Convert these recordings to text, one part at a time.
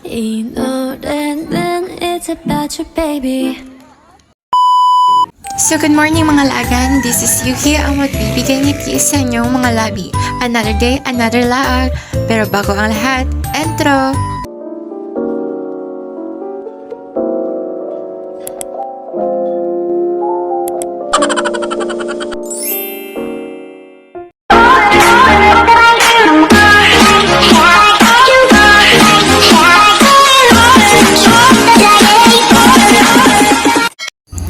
이 노래는 it's about you baby. So good morning mga lagan, this is Yuki ang magbibigay ni Peace sa inyong mga labi. Another day, another laag. Pero bago ang lahat, intro!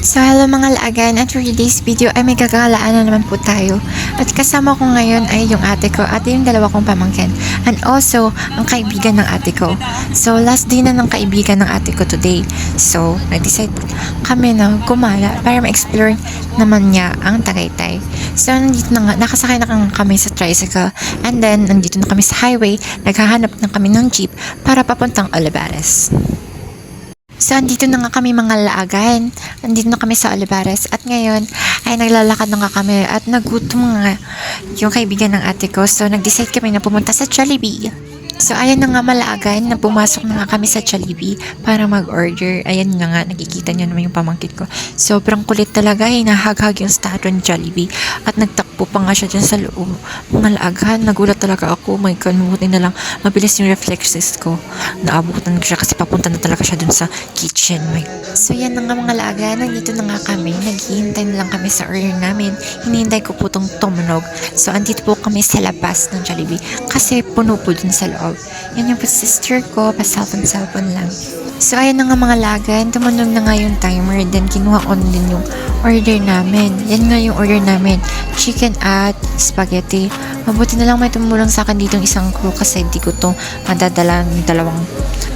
So hello mga laagan, at for today's video ay may gagalaan na naman po tayo. At kasama ko ngayon ay yung ate ko at yung dalawa kong pamangkin. And also, ang kaibigan ng ate ko. So last day na ng kaibigan ng ate ko today. So nag-decide kami na gumala para ma-explore naman niya ang Tagaytay. So nandito na nga, nakasakay na kami sa tricycle. And then nandito na kami sa highway, naghahanap na kami ng jeep para papuntang Olivares. So, andito na nga kami mga laagan. Andito na kami sa Olivares. At ngayon, ay naglalakad na nga kami. At nagutom nga yung kaibigan ng ate ko. So, nag-decide kami na pumunta sa Jollibee. So, ayan na nga malaagan na pumasok na nga kami sa Jollibee para mag-order. Ayan nga, nakikita nyo naman yung pamangkin ko. Sobrang kulit talaga. Hinahaghag yung statue ng Jollibee. At nagtakbo pa nga siya dyan sa loob. Mga laagan, nagulat talaga ako. My God, mabuti na lang. Mabilis yung reflexes ko. Naabutan ko siya kasi papunta na talaga siya dun sa kitchen. So, yan na nga mga laagan. Nandito na nga kami. Naghihintay na lang kami sa order namin. Hinihintay ko po itong tumunog. So, andito po kami sa labas ng Jollibee. Kasi puno po dun sa loob. Yan yung sister ko, pa-cellphone lang. So, ayan na nga mga lagan, tumunog na nga yung timer, then kinuha ko na din yung order namin. Yan nga yung order namin, chicken at spaghetti. Mabuti na lang may tumulong sa akin dito ng isang crew kasi di ko to madadala ng dalawang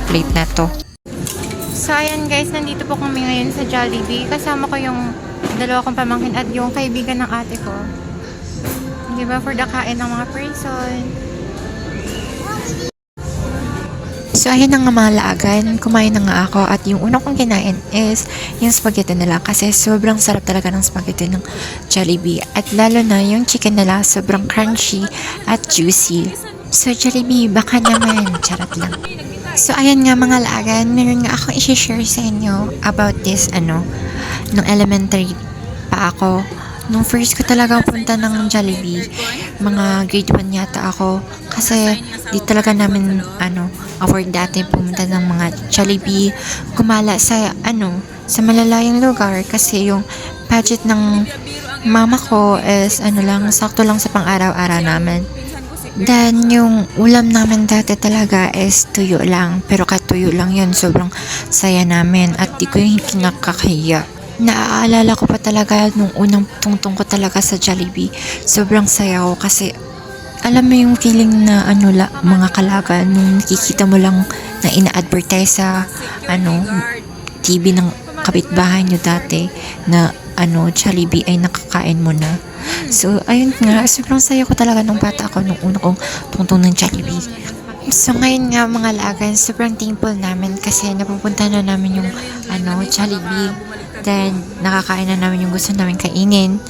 plate na to. So, ayan guys, nandito po kami ngayon sa Jollibee. Kasama ko yung dalawa kong pamangkin at yung kaibigan ng ate ko. Diba, for the kain ng mga person. So, ayun na nga mga laagan, kumain na nga ako at yung unang kong kinain is yung spaghetti nila kasi sobrang sarap talaga ng spaghetti ng Jollibee at lalo na yung chicken nila sobrang crunchy at juicy. So, Jollibee, baka naman, charot lang. So, ayan nga mga laagan, meron nga akong i-share sa inyo about this, nung elementary pa ako. Nung first ko talaga punta ng Jollibee, mga grade 1 yata ako. Kasi di talaga namin, afford dati pumunta ng mga Jollibee. Gumala sa, sa malalayang lugar. Kasi yung budget ng mama ko is, sakto lang sa pang-araw-araw namin. Then, yung ulam namin dati talaga is tuyo lang. Pero katuyo lang yun. Sobrang saya namin. At di ko yung kinakakahiya. Naaalala ko pa talaga nung unang tungtong ko talaga sa Jollibee. Sobrang saya ko kasi alam mo yung feeling na mga kalaga nung nakikita mo lang na ina-advertise sa TV ng kapitbahay nyo dati na Jollibee ay nakakain mo na. So ayun nga, sobrang saya ko talaga nung bata ako nung una kong tungtong ng Jollibee. So ngayon nga mga lagan, sobrang thankful namin kasi napupunta na namin yung Jollibee. Then, nakakain na namin yung gusto namin kainin.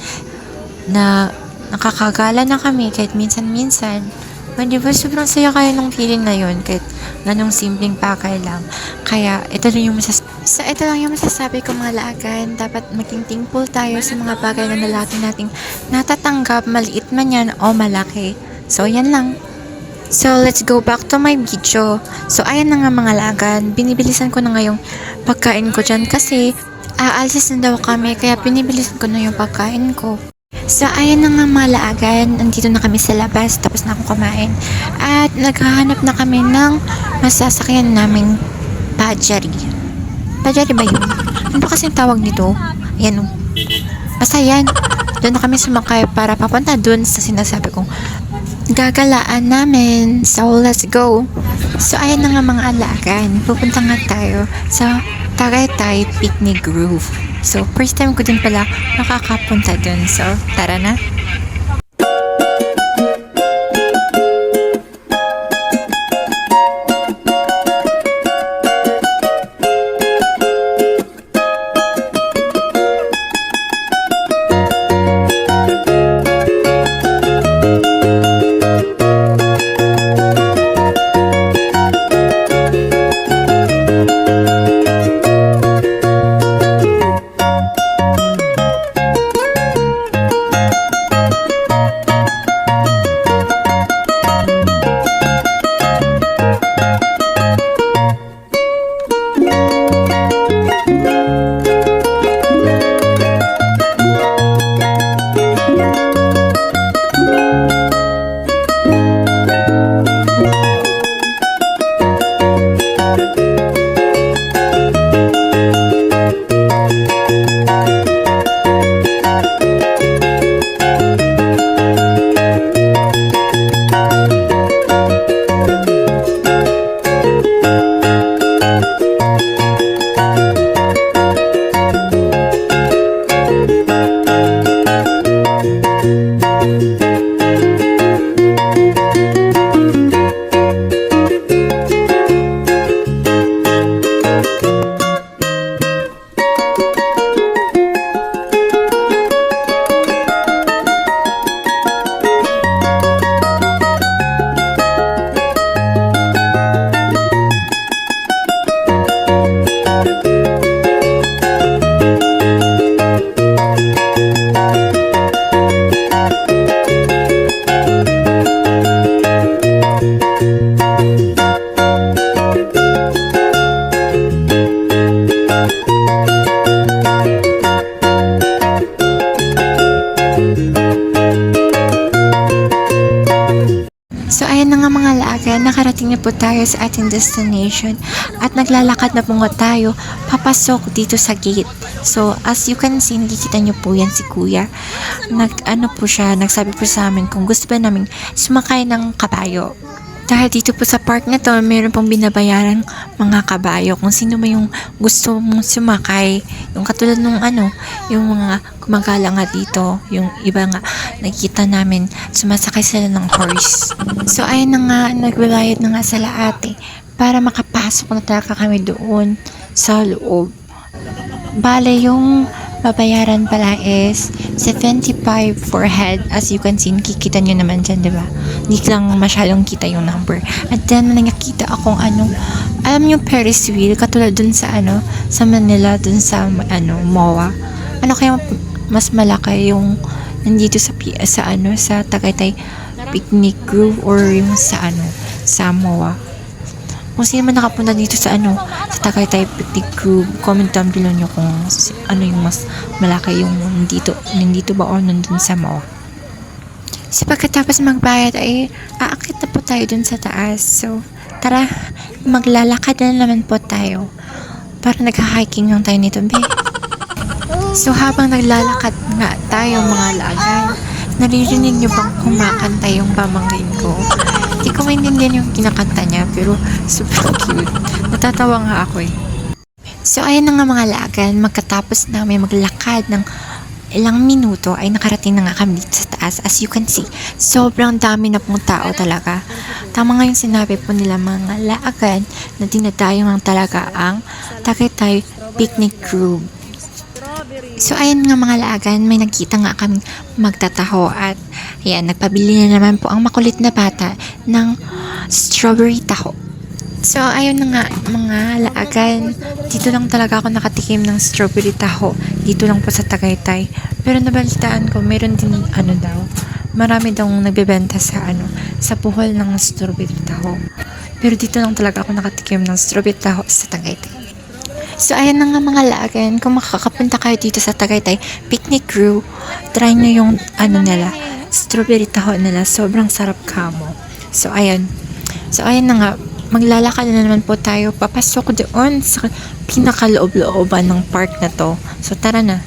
Na nakakagala na kami kahit minsan-minsan. Di ba sobrang saya kaya nung feeling na yun kahit ganong simpleng pakay lang. Kaya ito lang yung masasabi ko mga laagan. Dapat maging thankful tayo sa mga bagay na nalaki nating natatanggap, maliit man yan o malaki. So yan lang. So, let's go back to my video. So, ayan na nga mga lagan. Binibilisan ko na nga yung pagkain ko dyan kasi aalis na daw kami kaya binibilisan ko na yung pagkain ko. So, ayan na nga mga laagan. Nandito na kami sa labas. Tapos na akong kumain. At naghahanap na kami ng masasakyan naming pajari. Pajari ba yun? Ano ba kasing tawag nito? Ayan o. Basta yan. Doon na kami sumakay para papunta doon sa sinasabi kong gagalaan namin. So, let's go. So, ayan na nga mga alagan. Pupunta nga tayo sa Tagaytay Picnic Grove. So, first time ko din pala makakapunta dun. So, tara na. po tayo sa ating destination at naglalakad na po nga tayo papasok dito sa gate. So, as you can see, nakikita nyo po yan si Kuya. Nagsabi po sa amin kung gusto ba namin sumakay ng kabayo. Dahil dito po sa park na to, mayroon pong binabayaran mga kabayo. Kung sino ba yung gusto mong sumakay. Yung katulad nung yung mga gumagala nga dito. Yung iba nga, nakikita namin, sumasakay sila ng horse. So, ayun na nga, nagbabayad na nga sila ate para makapasok na talaga kami doon sa loob. Bale, yung babayaran pala is 75 for head. As you can see, nakikita nyo naman dyan, diba? Hindi lang masyadong kita yung number. At then, nakikita akong alam nyo Ferris wheel, katulad dun sa sa Manila, dun sa MOA. Ano kaya mas malaki yung nandito sa Tagaytay Picnic Grove or yung sa MOA? Kung sino man nakapunta dito sa Tagaytay Picnic Grove, comment down below nyo kung yung mas malaki yung nandito ba o nandun sa MOA. So pagkatapos magbayad ay aakit na po tayo dun sa taas. So tara, maglalakad na naman po tayo. Para nag-hiking lang tayo nito, be. So habang naglalakad nga tayo mga lagan, naririnig nyo bang kumakanta yung pamangkin ko? Hindi ko maintindihan yung kinakanta niya, pero super cute. Natatawa nga ako eh. So ayun na nga mga lagan, magkatapos namin maglakad ng ilang minuto ay nakarating na nga kami dito sa taas. As you can see, sobrang dami na pong tao talaga. Tama nga yung sinabi po nila mga lagan na dinadayo lang talaga ang Tagaytay Picnic Grove. So ayun nga mga lagan, may nakita nga kami magtataho at ayan, nagpabili na naman po ang makulit na bata ng strawberry taho. So ayun na nga mga laagan, dito lang talaga ako nakatikim ng strawberry taho, dito lang po sa Tagaytay. Pero nabalitaan ko, meron din daw, marami daw nagbebenta sa puhol ng strawberry taho. Pero dito lang talaga ako nakatikim ng strawberry taho sa Tagaytay. So ayun na nga mga laagan, kung makakapunta kayo dito sa Tagaytay Picnic Grove, try nyo yung nila, strawberry taho nila, sobrang sarap kamo. So ayun na nga, maglalakad na naman po tayo papasok doon sa pinakaloob-looban ng park na to. So tara na.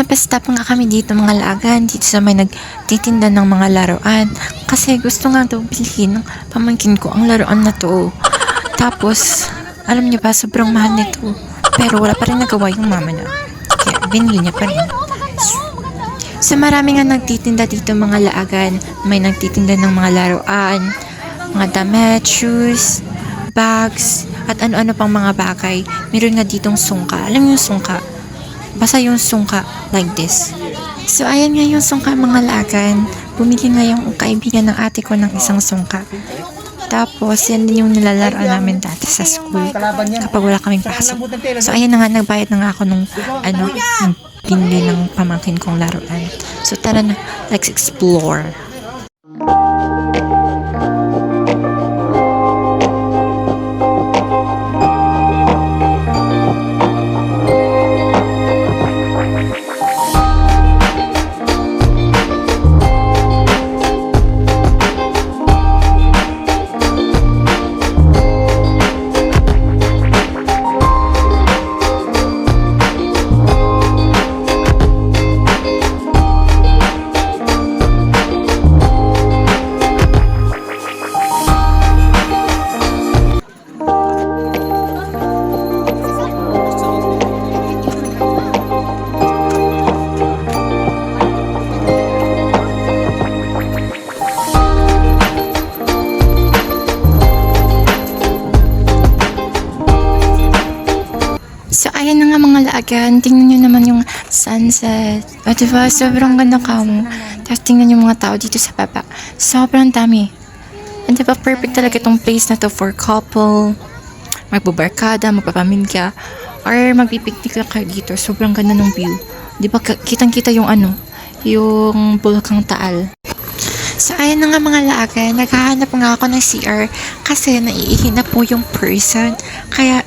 Napastop nga kami dito mga lagan, dito sa may nagtitinda ng mga laruan. Kasi gusto nga daw bilhin ng pamangkin ko ang laruan na to. Tapos, alam niyo ba, sobrang mahal nito. Pero wala pa rin nagawa yung mama niya. Kaya binili niya pa rin. So marami nga nagtitinda dito mga laagan. May nagtitinda ng mga laruan, mga damit, shoes, bags, at ano-ano pang mga bagay. Meron nga ditong sungka. Alam niyo yung sungka? Basta yung sungka like this. So ayan nga yung sungka mga lagan. Bumili nga yung kaibigan ng ate ko ng isang sungka. Tapos yan din yung nilalaroan namin dati sa school kapag wala kaming pasok. So ayan na nga, nagbayad na nga ako nung binili ng pamangkin kong laruan. So tara na, let's explore. Ayan na nga mga laagan, tingnan nyo naman yung sunset. O diba, sobrang ganda ka mo. Tapos tingnan yung mga tao dito sa baba. Sobrang dami. And diba, perfect talaga itong place na to for couple, magbubarkada, magpapamilya, or magpipiknik lang kayo dito. Sobrang ganda ng view. Di ba kitang-kita yung yung Bulkang Taal. So, ayun na nga mga laagan, naghahanap nga ako ng CR kasi naiihi na po yung person. Kaya,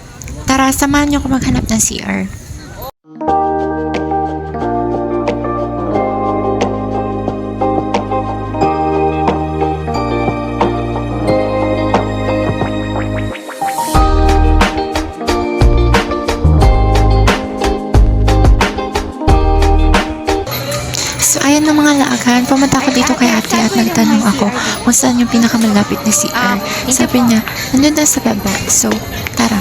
tara, samahan niyo ako maghanap ng CR. So, ayun na mga laagan, pumunta ako dito kay ate at nagtanong ako kung saan yung pinakamalapit na CR. Sabi niya, nandun na sa baba. So, tara.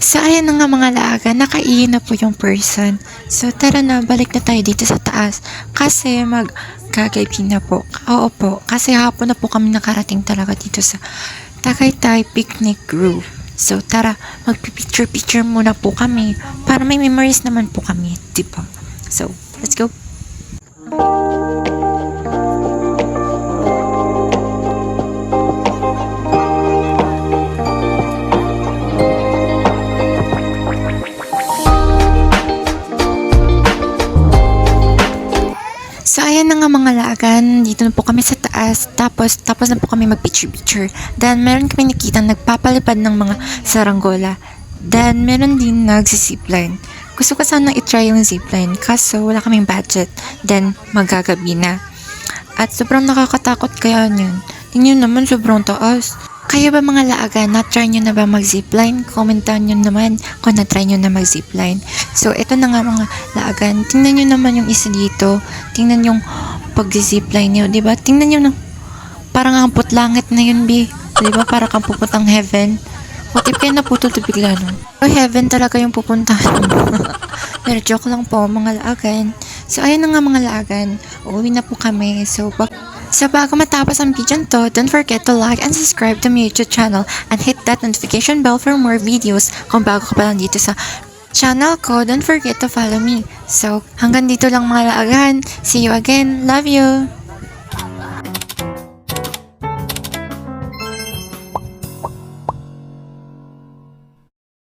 So, ayan na nga mga laaga, nakaihi na po yung person. So, tara na, balik na tayo dito sa taas. Kasi mag-gagabi na po. Oo po, kasi hapon na po kami nakarating talaga dito sa Tagaytay Picnic Grove. So, tara, magpipicture-picture muna po kami para may memories naman po kami, diba? So, let's go! So, ayan na nga mga laagan, dito na po kami sa taas, tapos na po kami mag-picture-picture. Then, meron kami nakita nagpapalipad ng mga saranggola. Then, meron din nag-zipline. Gusto ko sana i-try yung zipline, kaso wala kaming budget. Then, magagabi na. At sobrang nakakatakot kaya yun. Tingnan naman, sobrang taas. Kayo ba mga laagan, na-try nyo na ba mag-zipline? Komentan nyo naman kung na-try nyo na mag-zipline. So, ito na nga mga laagan. Tingnan nyo naman yung isa dito. Tingnan yung pag-zipline nyo, diba? Tingnan nyo na, parang ang putlangit na yun, bi. Diba? Para kang pupuntang heaven. What if kayo naputol to bigla, no? So, heaven talaga yung pupuntahan mo. Pero joke lang po, mga laagan. So, ayun na nga mga laagan. Uuwi na po kami. So, bago matapos ang video to, don't forget to like and subscribe to my YouTube channel and hit that notification bell for more videos. Kung bago ka pa lang dito sa channel ko, don't forget to follow me. So, hanggang dito lang mga laagan. See you again. Love you!